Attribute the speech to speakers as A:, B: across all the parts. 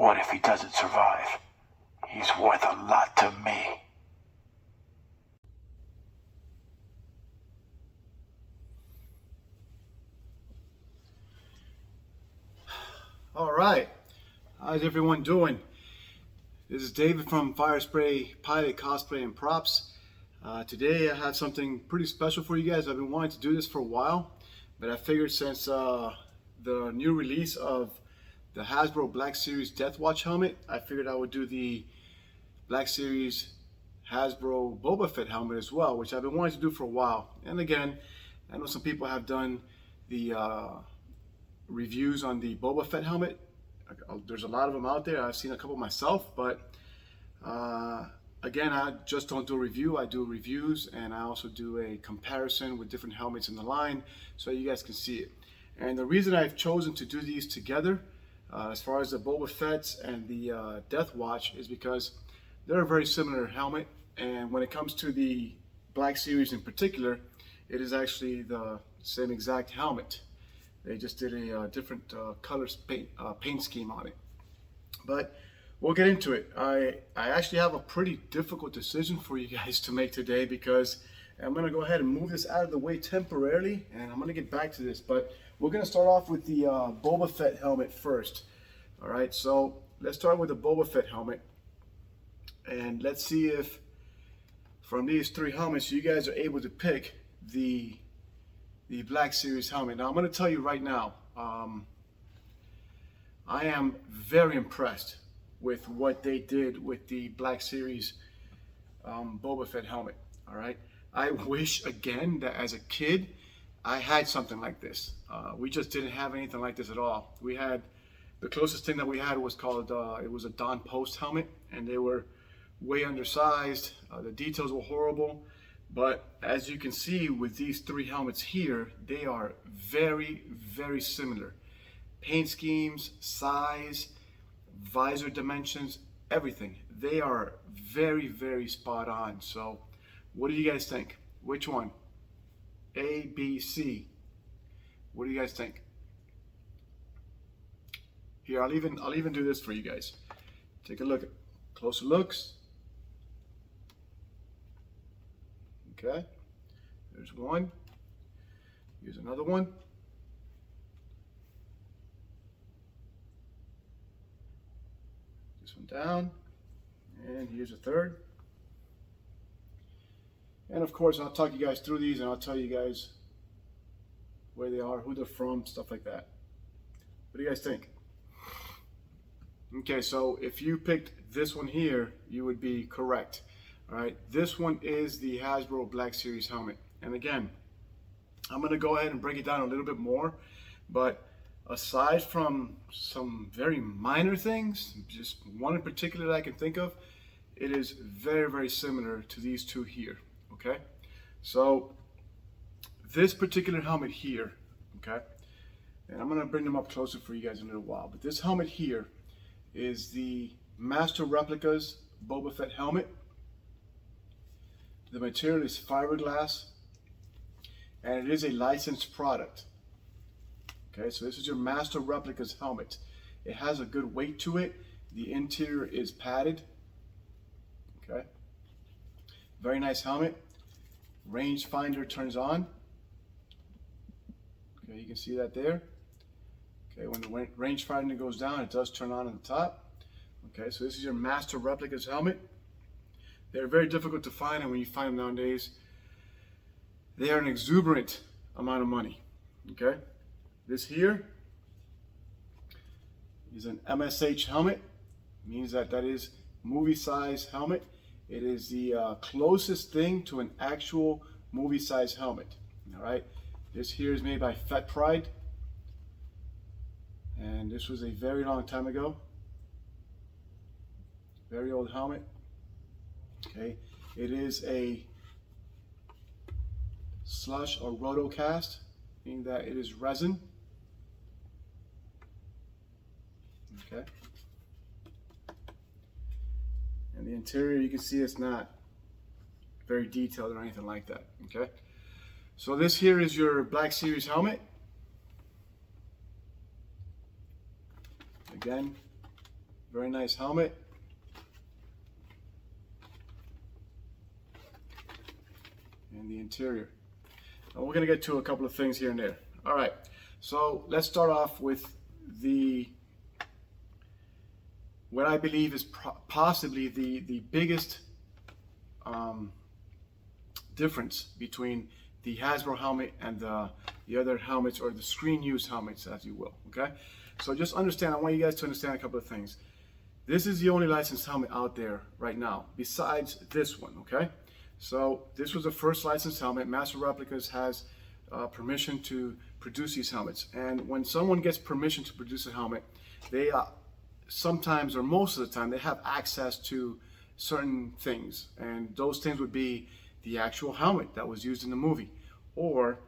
A: What if he doesn't survive? He's worth a lot to me.
B: All right, how's everyone doing? This is David from Fire Spray Pilot Cosplay and Props. Today I have something pretty special for you guys. I've been wanting to do this for a while, but I figured since the new release of the Hasbro Black Series Death Watch helmet, I figured I would do the Black Series Hasbro Boba Fett helmet as well, which I've been wanting to do for a while. And again, I know some people have done the reviews on the Boba Fett helmet. There's a lot of them out there. I've seen a couple myself, but again, I just don't do a review. I do reviews, and I also do a comparison with different helmets in the line so you guys can see it. And the reason I've chosen to do these together, as far as the Boba Fett's and the Death Watch, is because they're a very similar helmet. And when it comes to the Black Series in particular, it is actually the same exact helmet. They just did a different color paint scheme on it. But we'll get into it. I actually have a pretty difficult decision for you guys to make today, because I'm going to go ahead and move this out of the way temporarily, and I'm going to get back to this. But we're going to start off with the Boba Fett helmet first. All right, so let's start with the Boba Fett helmet. And let's see if from these three helmets you guys are able to pick the Black Series helmet. Now I'm going to tell you right now, I am very impressed with what they did with the Black Series Boba Fett helmet. All right, I wish again that as a kid I had something like this. We just didn't have anything like this at all. We had, the closest thing that we had was called it was a Don Post helmet, and they were way undersized. The details were horrible. But as you can see with these three helmets here, they are very, very similar. Paint schemes, size, visor dimensions, everything. They are very, very spot on. So what do you guys think? Which one? A, B, C. What do you guys think? Here, I'll even do this for you guys. Take a look at closer looks. Okay, there's one. Here's another one. This one down. And here's a third. And of course, I'll talk you guys through these, and I'll tell you guys where they are, who they're from, stuff like that. What do you guys think? Okay, so if you picked this one here, you would be correct. All right, this one is the Hasbro Black Series helmet. And again, I'm going to go ahead and break it down a little bit more. But aside from some very minor things, just one in particular that I can think of, it is very, very similar to these two here. Okay, so this particular helmet here, okay, and I'm going to bring them up closer for you guys in a little while. But this helmet here is the Master Replicas Boba Fett helmet. The material is fiberglass, and it is a licensed product. Okay, so this is your Master Replicas helmet. It has a good weight to it. The interior is padded. Okay, very nice helmet. Rangefinder turns on. Okay, you can see that there. Okay, when the rangefinder goes down, it does turn on at the top. Okay, so this is your Master Replicas helmet. They're very difficult to find, and when you find them nowadays, they are an exuberant amount of money. Okay, this here is an MSH helmet. Means that is movie size helmet. It is the closest thing to an actual movie size helmet. All right, this here is made by Fett Pride, and this was a very long time ago. Very old helmet. Okay, it is a slush or rotocast, meaning that it is resin. Okay, and the interior, you can see it's not very detailed or anything like that. Okay, so this here is your Black Series helmet. Again, Very nice helmet. And the interior. And we're going to get to a couple of things here and there. All right, so let's start off with what I believe is possibly the biggest difference between the Hasbro helmet and the other helmets, or the screen use helmets, as you will. Okay, so just understand, I want you guys to understand a couple of things. This is the only licensed helmet out there right now, besides this one. Okay, so this was the first licensed helmet. Master Replicas has permission to produce these helmets, and when someone gets permission to produce a helmet, they sometimes, or most of the time, they have access to certain things, and those things would be the actual helmet that was used in the movie, or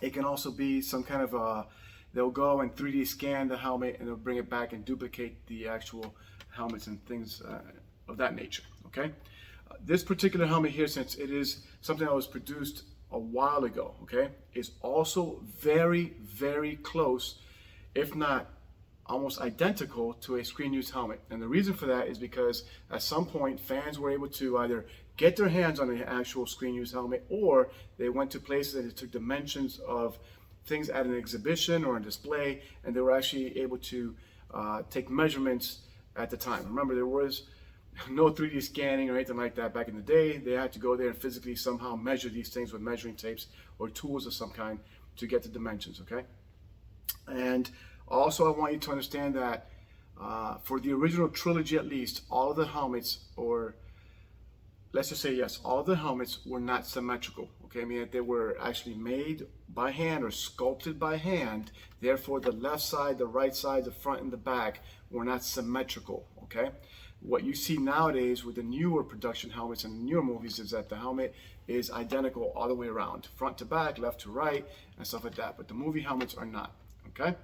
B: it can also be some kind of they'll go and 3D scan the helmet and they'll bring it back and duplicate the actual helmets and things of that nature. Okay, this particular helmet here, since it is something that was produced a while ago, okay, is also very, very close, if not almost identical to a screen use helmet. And the reason for that is because at some point fans were able to either get their hands on the actual screen use helmet, or they went to places and they took dimensions of things at an exhibition or a display, and they were actually able to take measurements at the time. Remember, there was no 3D scanning or anything like that back in the day. They had to go there and physically somehow measure these things with measuring tapes or tools of some kind to get the dimensions, okay? And also, I want you to understand that for the original trilogy, at least, all of the helmets, or let's just say yes, all of the helmets were not symmetrical. Okay, I mean, they were actually made by hand or sculpted by hand. Therefore, the left side, the right side, the front, and the back were not symmetrical. Okay, what you see nowadays with the newer production helmets and newer movies is that the helmet is identical all the way around, front to back, left to right, and stuff like that. But the movie helmets are not. Okay.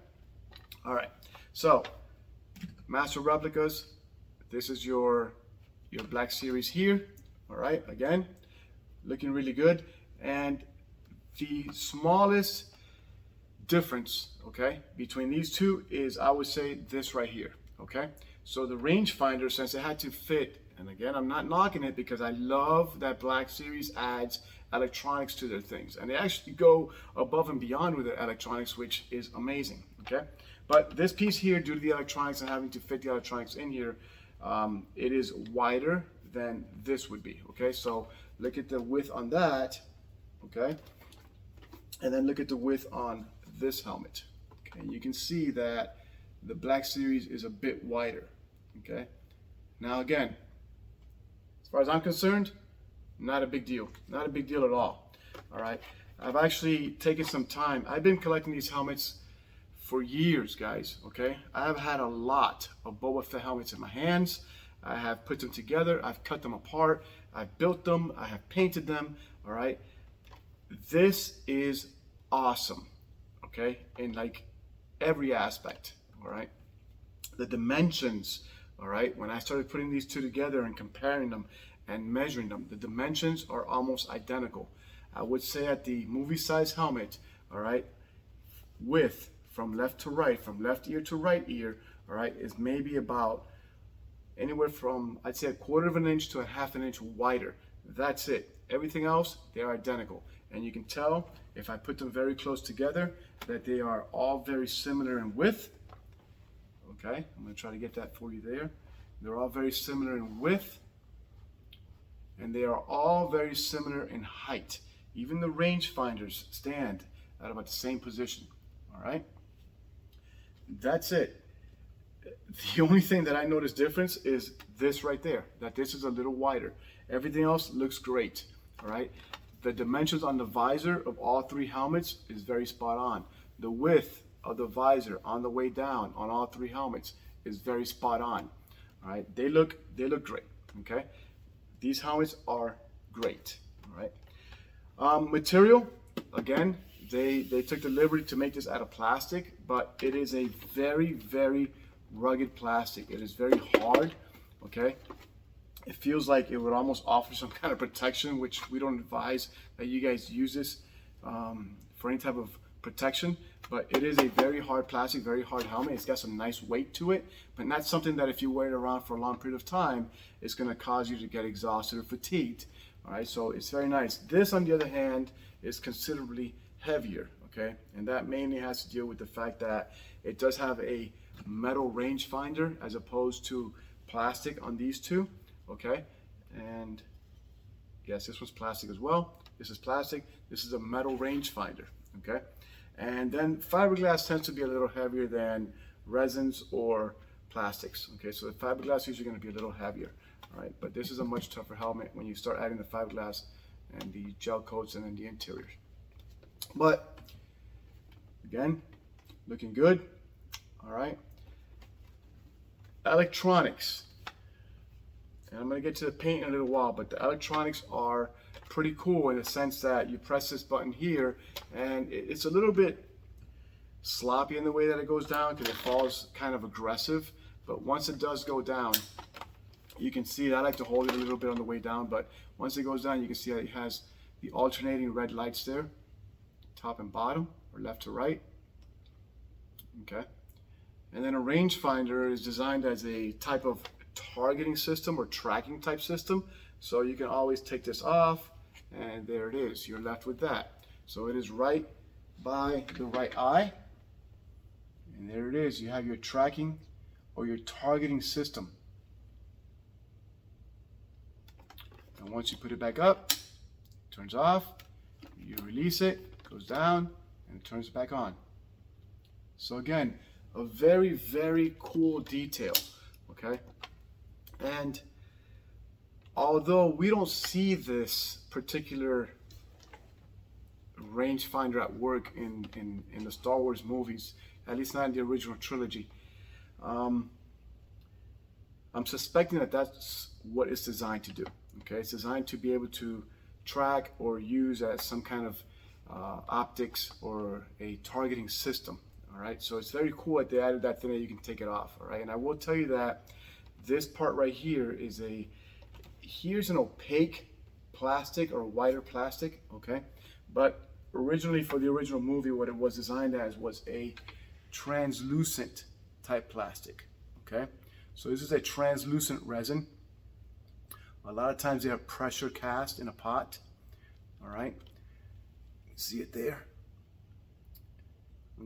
B: All right, so Master Replicas, this is your Black Series here. All right, again, looking really good. And the smallest difference, okay, between these two is, I would say, this right here. Okay, so the rangefinder, since it had to fit, and again, I'm not knocking it because I love that Black Series adds electronics to their things, and they actually go above and beyond with the electronics, which is amazing. Okay, but this piece here, due to the electronics and having to fit the electronics in here, it is wider than this would be. Okay, so look at the width on that. Okay, and then look at the width on this helmet. Okay, you can see that the Black Series is a bit wider. Okay, now again, as far as I'm concerned, not a big deal. Not a big deal at all. All right, I've actually taken some time. I've been collecting these helmets for years, guys. Okay, I have had a lot of Boba Fett helmets in my hands. I have put them together. I've cut them apart. I've built them. I have painted them. All right, this is awesome. Okay, in like every aspect. All right, the dimensions. All right, when I started putting these two together and comparing them and measuring them, the dimensions are almost identical. I would say at the movie size helmet, all right, width from left to right, from left ear to right ear, all right, is maybe about anywhere from, I'd say, 1/4 of an inch to 1/2 inch wider. That's it. Everything else, they're identical. And you can tell if I put them very close together that they are all very similar in width. Okay, I'm going to try to get that for you there. They're all very similar in width, and they are all very similar in height. Even the rangefinders stand at about the same position. All right, that's it. The only thing that I notice difference is this right there, that this is a little wider. Everything else looks great. All right, the dimensions on the visor of all three helmets is very spot on. The width of the visor on the way down on all three helmets is very spot on. All right, they look great. Okay, these helmets are great. All right, material, again, they took the liberty to make this out of plastic, but it is a very, very rugged plastic. It is very hard. Okay, it feels like it would almost offer some kind of protection, which we don't advise that you guys use this for any type of protection. but it is a very hard plastic, very hard helmet. It's got some nice weight to it, but not something that if you wear it around for a long period of time, it's going to cause you to get exhausted or fatigued. All right, so it's very nice. This, on the other hand, is considerably heavier, okay? And that mainly has to deal with the fact that it does have a metal rangefinder as opposed to plastic on these two, okay? And yes, this one's plastic as well. This is plastic. This is a metal rangefinder, okay? And then fiberglass tends to be a little heavier than resins or plastics, okay? So the fiberglass is usually going to be a little heavier, all right? But this is a much tougher helmet when you start adding the fiberglass and the gel coats and then the interiors. But again, looking good, all right? Electronics. And I'm going to get to the paint in a little while, but the electronics are pretty cool in the sense that you press this button here and it's a little bit sloppy in the way that it goes down because it falls kind of aggressive, but once it does go down, you can see that I like to hold it a little bit on the way down, but once it goes down, you can see that it has the alternating red lights there, top and bottom, or left to right, okay? And then a rangefinder is designed as a type of targeting system or tracking type system, so you can always take this off and there it is, you're left with that. So it is right by the right eye, and there it is, you have your tracking or your targeting system. And once you put it back up, it turns off, you release it, it goes down, and it turns back on. So again, a very, very cool detail, okay? And although we don't see this particular rangefinder at work in the Star Wars movies, at least not in the original trilogy, I'm suspecting that that's what it's designed to do. Okay, it's designed to be able to track or use as some kind of optics or a targeting system. All right, so it's very cool that they added that thing that you can take it off. All right, and I will tell you that this part right here is here's an opaque plastic or whiter plastic, okay? But originally for the original movie, what it was designed as was a translucent type plastic, okay? So this is a translucent resin. A lot of times they are pressure cast in a pot, all right? See it there,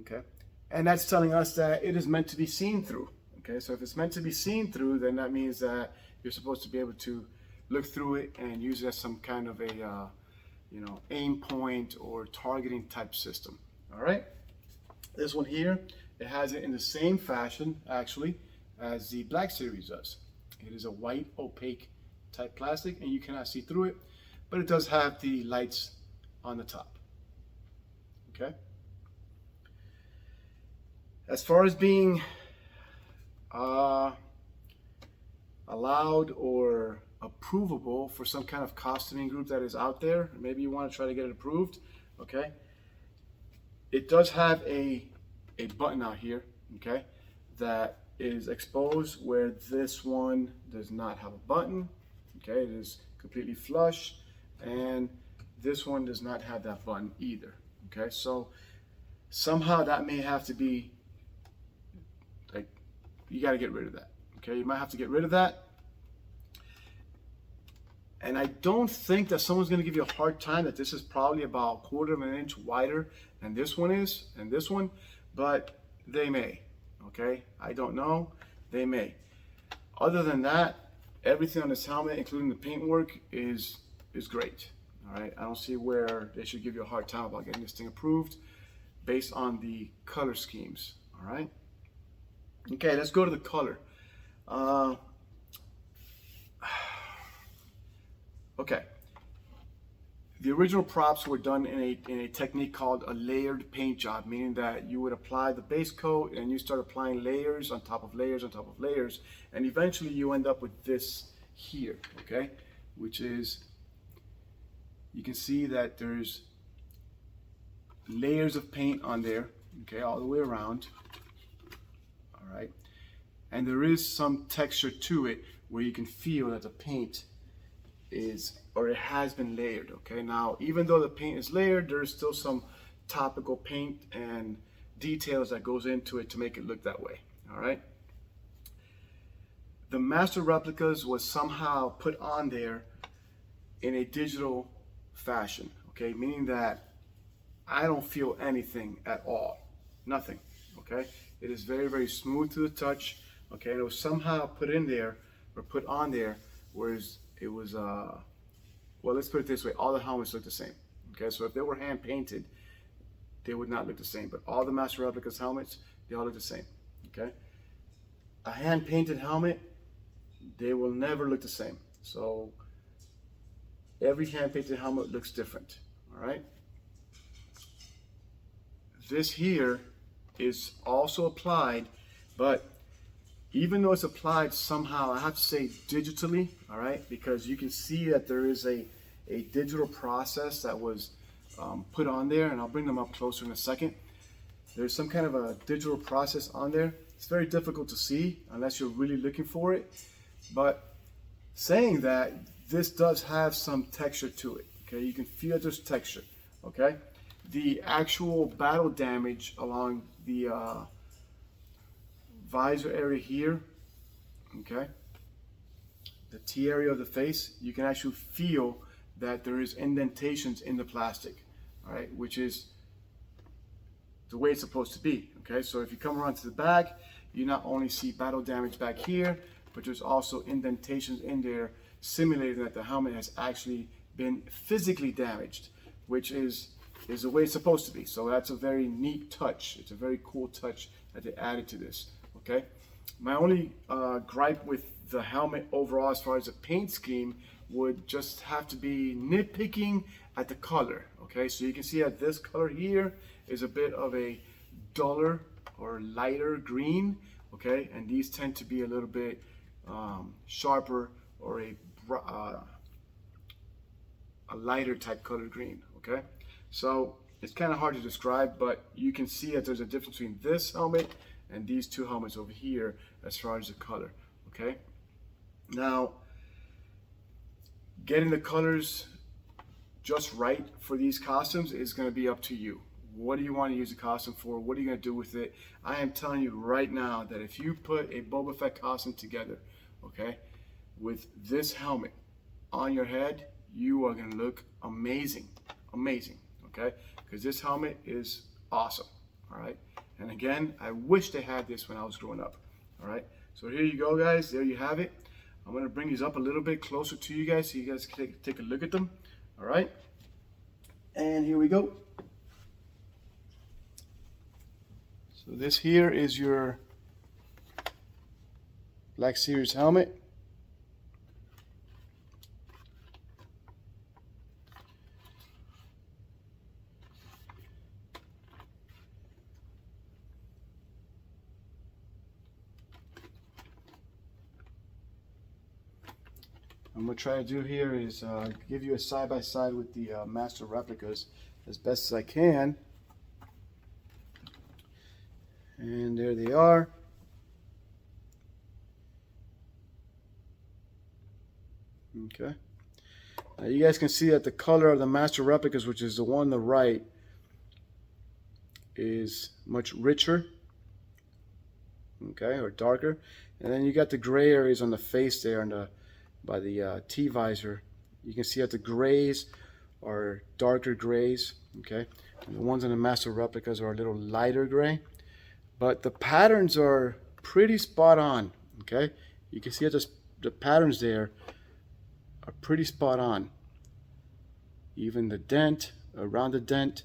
B: okay? And that's telling us that it is meant to be seen through, okay? So if it's meant to be seen through, then that means that you're supposed to be able to look through it and use it as some kind of a, aim point or targeting type system, all right? This one here, it has it in the same fashion, actually, as the Black Series does. It is a white, opaque type plastic, and you cannot see through it, but it does have the lights on the top, okay? As far as being allowed or approvable for some kind of costuming group that is out there, maybe you want to try to get it approved, okay? It does have a button out here, okay, that is exposed where this one does not have a button, okay? It is completely flush, and this one does not have that button either, okay? So somehow that may have to be, like, you got to get rid of that, okay? You might have to get rid of that. And I don't think that someone's going to give you a hard time that this is probably about 1/4 of an inch wider than this one is and this one, but they may, okay? I don't know, they may. Other than that, everything on this helmet, including the paintwork, is great, all right? I don't see where they should give you a hard time about getting this thing approved based on the color schemes, all right? Okay, let's go to the color. Okay, the original props were done in a technique called a layered paint job, meaning that you would apply the base coat and you start applying layers on top of layers on top of layers, and eventually you end up with this here, okay, which is, you can see that there's layers of paint on there, okay, all the way around, all right, and there is some texture to it where you can feel that the paint is, or it has been layered, okay? Now, even though the paint is layered, there's still some topical paint and details that goes into it to make it look that way. All right. The master replicas was somehow put on there in a digital fashion, okay, meaning that I don't feel anything at all, nothing, okay. It is very, very smooth to the touch, okay. And it was somehow put in there or put on there, whereas it was well, let's put it this way: all the helmets look the same, okay. So if they were hand painted, they would not look the same, but all the master replicas helmets, they all look the same, okay. A hand painted helmet, they will never look the same. So every hand painted helmet looks different. All right. This here is also applied, but even though it's applied somehow, I have to say digitally, all right, because you can see that there is a digital process that was put on there, and I'll bring them up closer in a second. There's some kind of a digital process on there. It's very difficult to see unless you're really looking for it. But saying that, this does have some texture to it, okay? You can feel there's texture, okay? The actual battle damage along the visor area here, okay? The T area of the face, you can actually feel that there is indentations in the plastic, all right? Which is the way it's supposed to be, okay? So if you come around to the back, you not only see battle damage back here, but there's also indentations in there simulating that the helmet has actually been physically damaged, which is the way it's supposed to be. So that's a very neat touch. It's a very cool touch that they added to this, okay? My only gripe with the helmet overall as far as the paint scheme would just have to be nitpicking at the color, okay? So you can see that this color here is a bit of a duller or lighter green, okay? And these tend to be a little bit sharper or a lighter type colored green, okay? So it's kind of hard to describe, but you can see that there's a difference between this helmet and these two helmets over here as far as the color, okay? Now, getting the colors just right for these costumes is going to be up to you. What do you want to use the costume for? What are you going to do with it? I am telling you right now that if you put a Boba Fett costume together, okay, with this helmet on your head, you are going to look amazing, amazing, okay? Because this helmet is awesome, all right? And again, I wish they had this when I was growing up, all right? So here you go, guys. There you have it. I'm going to bring these up a little bit closer to you guys so you guys can take a look at them, all right? And here we go. So this here is your Black Series helmet. I'm going to try to do here is give you a side-by-side with the master replicas as best as I can. And there they are. Okay. Now you guys can see that the color of the master replicas, which is the one on the right, is much richer. Okay, or darker. And then you got the gray areas on the face there, and by the T visor. You can see that the grays are darker grays. Okay, and the ones on the master replicas are a little lighter gray. But the patterns are pretty spot on, okay? You can see that the patterns there are pretty spot on. Even the dent, around the dent.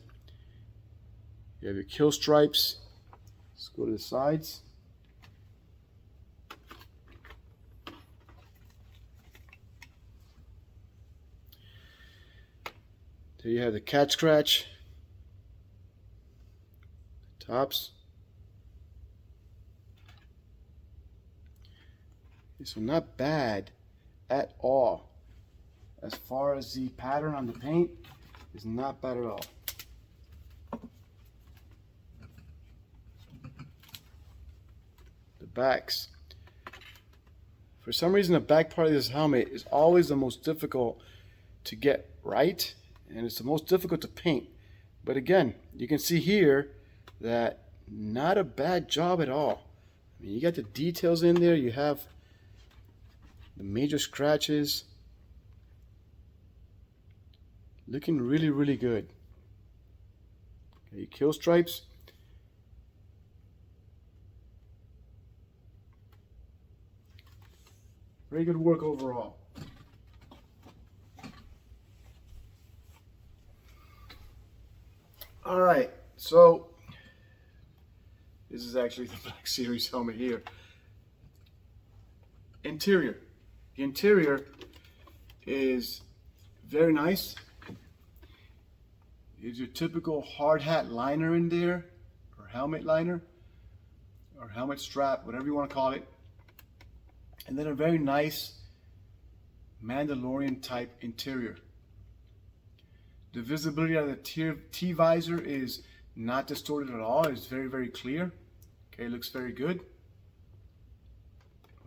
B: You have your kill stripes. Let's go to the sides. There you have the cat scratch. Tops. So not bad at all. As far as the pattern on the paint is not bad at all. The backs. For some reason the back part of this helmet is always the most difficult to get right, and it's the most difficult to paint. But again, you can see here that not a bad job at all. I mean, you got the details in there. You have the major scratches. Looking really, really good. Okay, kill stripes. Very good work overall. All right, so this is actually the Black Series helmet here. Interior. The interior is very nice. Is your typical hard hat liner in there, or helmet liner, or helmet strap, whatever you want to call it. And then a very nice Mandalorian type interior. The visibility of the T-visor is not distorted at all. It's very, very clear. Okay, it looks very good.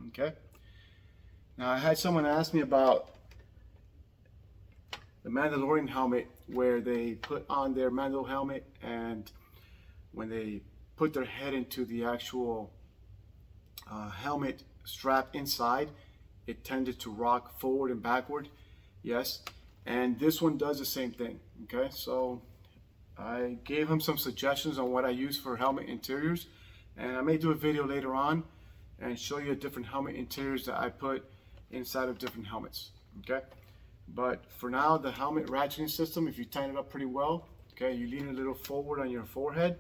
B: Okay. Now I had someone ask me about the Mandalorian helmet, where they put on their Mando helmet, and when they put their head into the actual helmet strap inside, it tended to rock forward and backward. Yes, and this one does the same thing. Okay, so I gave him some suggestions on what I use for helmet interiors, and I may do a video later on and show you different helmet interiors that I put inside of different helmets. Okay, but for now, the helmet ratcheting system, if you tighten it up pretty well, okay, you lean a little forward on your forehead,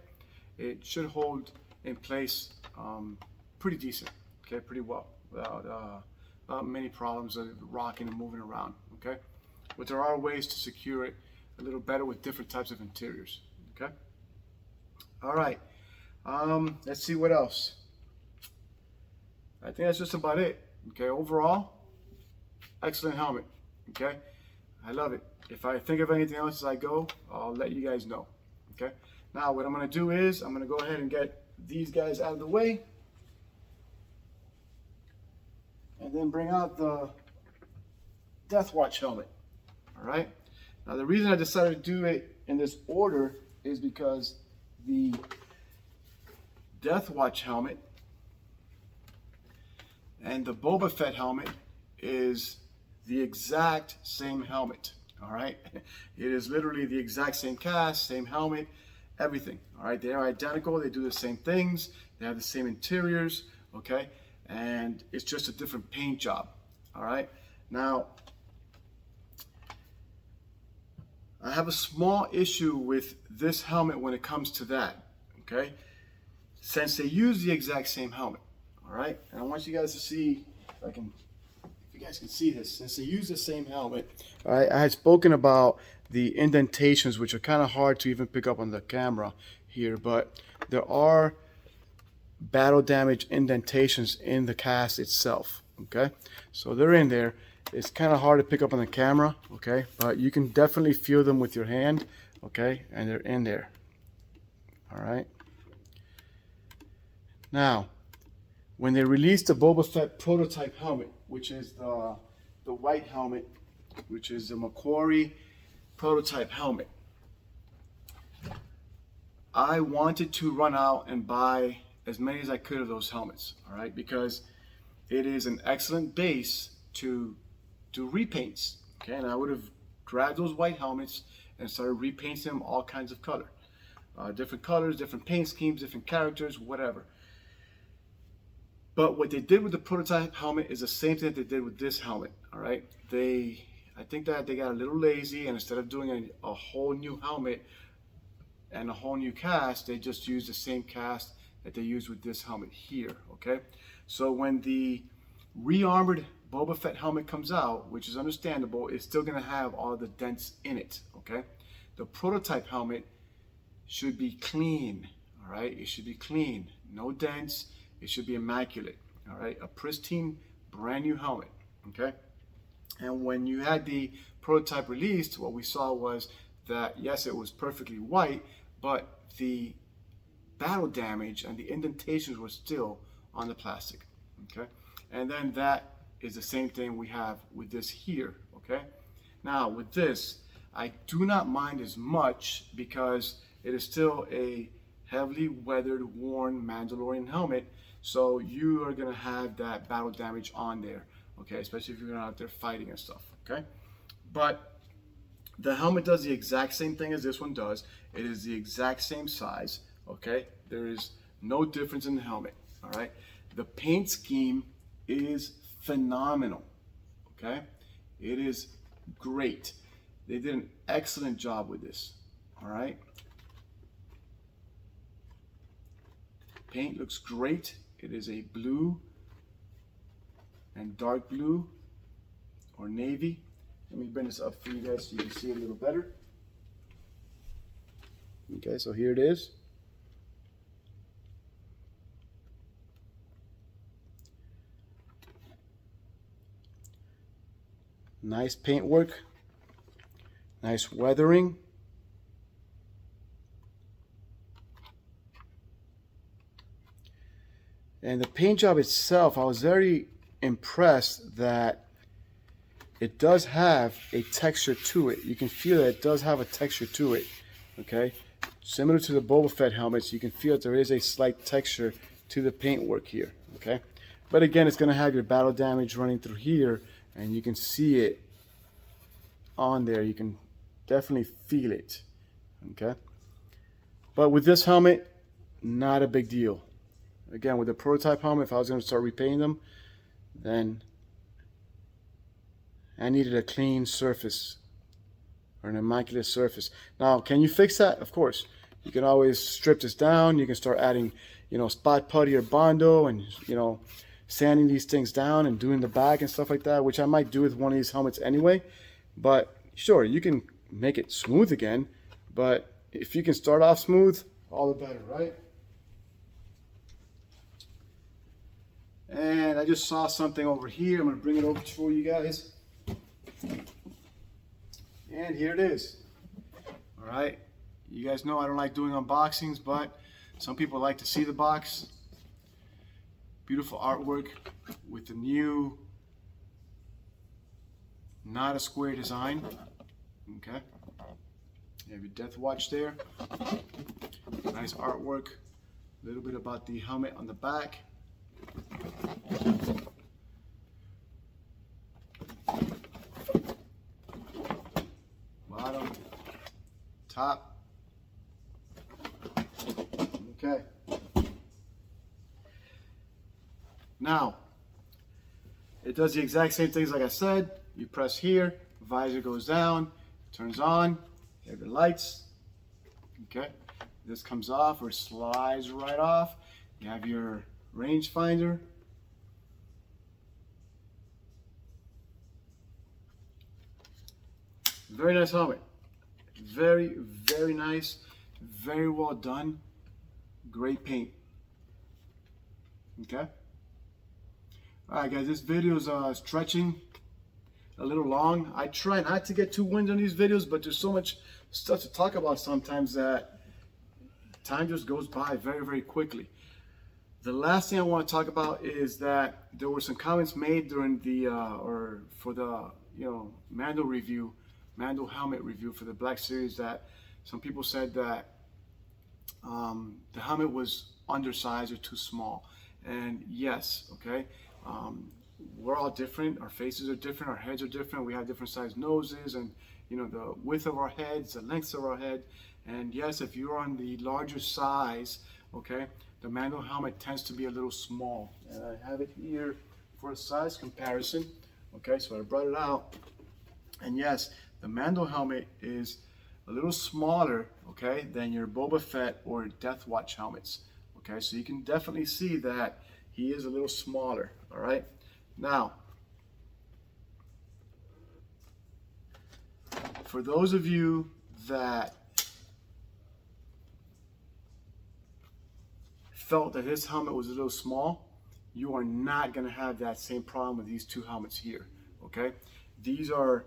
B: it should hold in place pretty decent. Okay, pretty well, without many problems of rocking and moving around. Okay, but there are ways to secure it a little better with different types of interiors. Okay, all right, let's see what else. I think that's just about it. Okay, overall, excellent helmet. Okay, I love it. If I think of anything else as I go, I'll let you guys know. Okay, now what I'm going to do is I'm going to go ahead and get these guys out of the way, and then bring out the Death Watch helmet. All right. Now the reason I decided to do it in this order is because the Death Watch helmet and the Boba Fett helmet is the exact same helmet. All right. It is literally the exact same cast, same helmet, everything. All right. They are identical. They do the same things. They have the same interiors. Okay. And it's just a different paint job. All right. Now, I have a small issue with this helmet when it comes to that. Okay. Since they use the exact same helmet. All right. And I want you guys to see if you guys can see this. Since they use the same helmet, all right, I had spoken about the indentations, which are kind of hard to even pick up on the camera here, but there are battle damage indentations in the cast itself. Okay, so they're in there. It's kind of hard to pick up on the camera. Okay, but you can definitely feel them with your hand. Okay, and they're in there. All right. Now, when they released the Boba Fett prototype helmet, which is the white helmet, which is the Macquarie prototype helmet, I wanted to run out and buy as many as I could of those helmets, all right, because it is an excellent base to do repaints. Okay, and I would have grabbed those white helmets and started repainting them all kinds of color, different colors, different paint schemes, different characters, whatever. But what they did with the prototype helmet is the same thing that they did with this helmet. All right, I think that they got a little lazy, and instead of doing a whole new helmet and a whole new cast, they just used the same cast that they used with this helmet here. Okay, so when the re-armored Boba Fett helmet comes out, which is understandable, it's still going to have all the dents in it. Okay, the prototype helmet should be clean. All right, it should be clean, no dents. It should be immaculate. All right, a pristine, brand new helmet. Okay, and when you had the prototype released, what we saw was that yes, it was perfectly white, but the battle damage and the indentations were still on the plastic. Okay, and then that is the same thing we have with this here. Okay, now with this, I do not mind as much because it is still a heavily weathered, worn Mandalorian helmet. So you are gonna have that battle damage on there, okay? Especially if you're out there fighting and stuff, okay? But the helmet does the exact same thing as this one does. It is the exact same size, okay? There is no difference in the helmet, all right? The paint scheme is phenomenal, okay? It is great. They did an excellent job with this, all right? Paint looks great. It is a blue and dark blue or navy. Let me bring this up for you guys so you can see it a little better. Okay, so here it is. Nice paint work, nice weathering. And the paint job itself, I was very impressed that it does have a texture to it. You can feel that it does have a texture to it, okay? Similar to the Boba Fett helmets, you can feel that there is a slight texture to the paint work here, okay? But again, it's gonna have your battle damage running through here, and you can see it on there. You can definitely feel it, okay? But with this helmet, not a big deal. Again, with the prototype helmet, if I was going to start repainting them, then I needed a clean surface or an immaculate surface. Now, can you fix that? Of course. You can always strip this down. You can start adding, spot putty or Bondo and, sanding these things down and doing the back and stuff like that, which I might do with one of these helmets anyway. But sure, you can make it smooth again. But if you can start off smooth, all the better, right? And I just saw something over here. I'm going to bring it over for you guys. And here it is. All right. You guys know I don't like doing unboxings, but some people like to see the box. Beautiful artwork with the new, not a square design. Okay. You have your Death Watch there. Nice artwork. A little bit about the helmet on the back. Bottom, top. Okay. Now, it does the exact same things like I said. You press here, visor goes down, turns on, you have your lights. Okay. This comes off or slides right off. You have your rangefinder. Very nice helmet. Very, very nice. Very well done. Great paint. Okay. Alright guys, this video is stretching a little long. I try not to get too winded on these videos, but there's so much stuff to talk about sometimes that time just goes by very, very quickly. The last thing I want to talk about is that there were some comments made during the for the Mando review, Mando helmet review for the Black Series, that some people said that the helmet was undersized or too small. And yes, okay, we're all different. Our faces are different. Our heads are different. We have different sized noses, and the width of our heads, the length of our head. And yes, if you're on the larger size, okay, the Mando helmet tends to be a little small. And I have it here for a size comparison. Okay, so I brought it out. And yes, the Mando helmet is a little smaller, okay, than your Boba Fett or Death Watch helmets. Okay, so you can definitely see that he is a little smaller, all right? Now, for those of you that felt that his helmet was a little small, you are not going to have that same problem with these two helmets here, okay? These are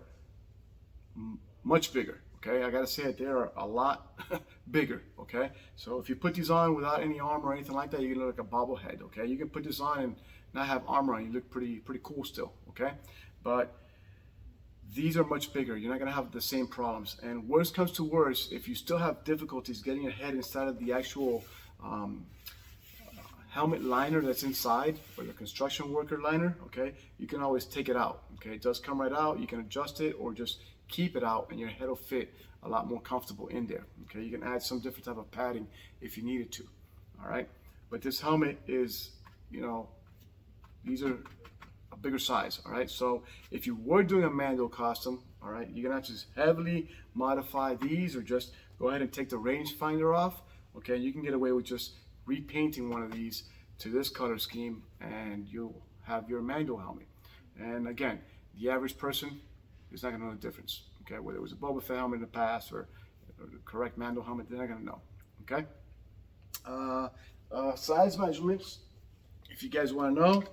B: much bigger, okay? I got to say that they are a lot bigger, okay? So if you put these on without any armor or anything like that, you're going to look like a bobblehead, okay? You can put this on and not have armor on, you look pretty cool still, okay? But these are much bigger. You're not gonna have the same problems. And worst comes to worst, if you still have difficulties getting your head inside of the actual helmet liner that's inside, or the construction worker liner, okay, you can always take it out. Okay, it does come right out. You can adjust it or just keep it out, and your head will fit a lot more comfortable in there. Okay, you can add some different type of padding if you needed to. All right, but this helmet is, you know, these are a bigger size. All right, so if you were doing a Mando costume, all right, you're gonna have to just heavily modify these, or just go ahead and take the rangefinder off. Okay, you can get away with just repainting one of these to this color scheme, and you'll have your Mando helmet. And again, the average person is not gonna know the difference. Okay, whether it was a Boba Fett helmet in the past or the correct Mando helmet, they're not gonna know. Okay. Size measurements, if you guys want to know,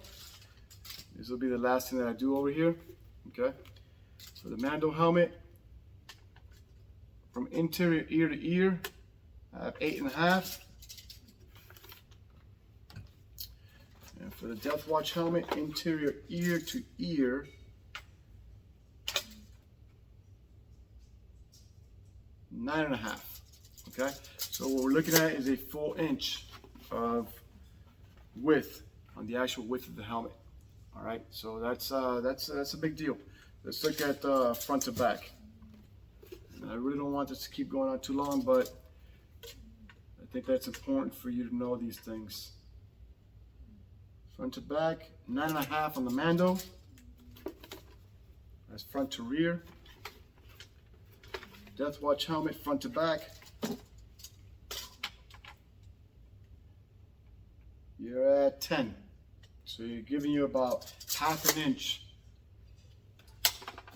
B: this will be the last thing that I do over here. Okay, so the Mando helmet, from interior ear to ear, I have 8.5. And for the Death Watch helmet, interior ear to ear, 9.5. Okay, so what we're looking at is a full inch of width on the actual width of the helmet. All right, so that's a big deal. Let's look at front to back. And I really don't want this to keep going on too long, but I think that's important for you to know these things. Front to back, 9.5 on the Mando. That's front to rear. Death Watch helmet, front to back. You're at 10. So you're giving you about 1/2 inch,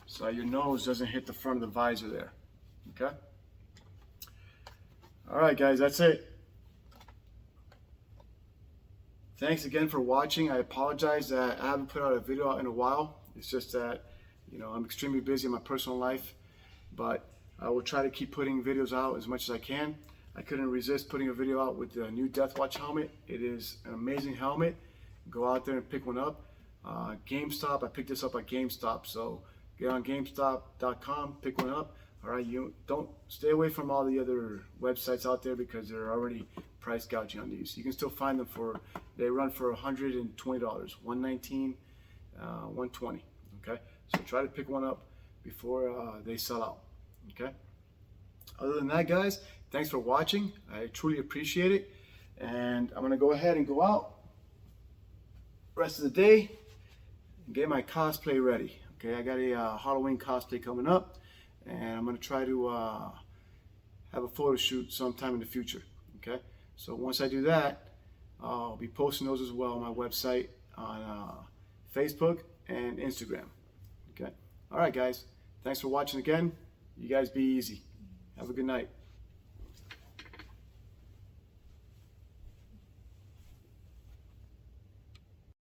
B: so your nose doesn't hit the front of the visor there. Okay? All right, guys, that's it. Thanks again for watching. I apologize that I haven't put out a video out in a while. It's just that, you know, I'm extremely busy in my personal life, but I will try to keep putting videos out as much as I can. I couldn't resist putting a video out with the new Death Watch helmet. It is an amazing helmet. Go out there and pick one up. GameStop, I picked this up at GameStop, so get on GameStop.com, pick one up. All right, you don't stay away from all the other websites out there because they're already price gouging on these. You can still find them they run for $120, $119, $120. Okay, so try to pick one up before they sell out. Okay. Other than that, guys, thanks for watching. I truly appreciate it, and I'm gonna go ahead and go out rest of the day and get my cosplay ready. Okay, I got a Halloween cosplay coming up, and I'm gonna try to have a photo shoot sometime in the future. Okay, so once I do that, I'll be posting those as well on my website, on Facebook and Instagram. Okay, all right, guys, thanks for watching again. You guys be easy. Have a good night.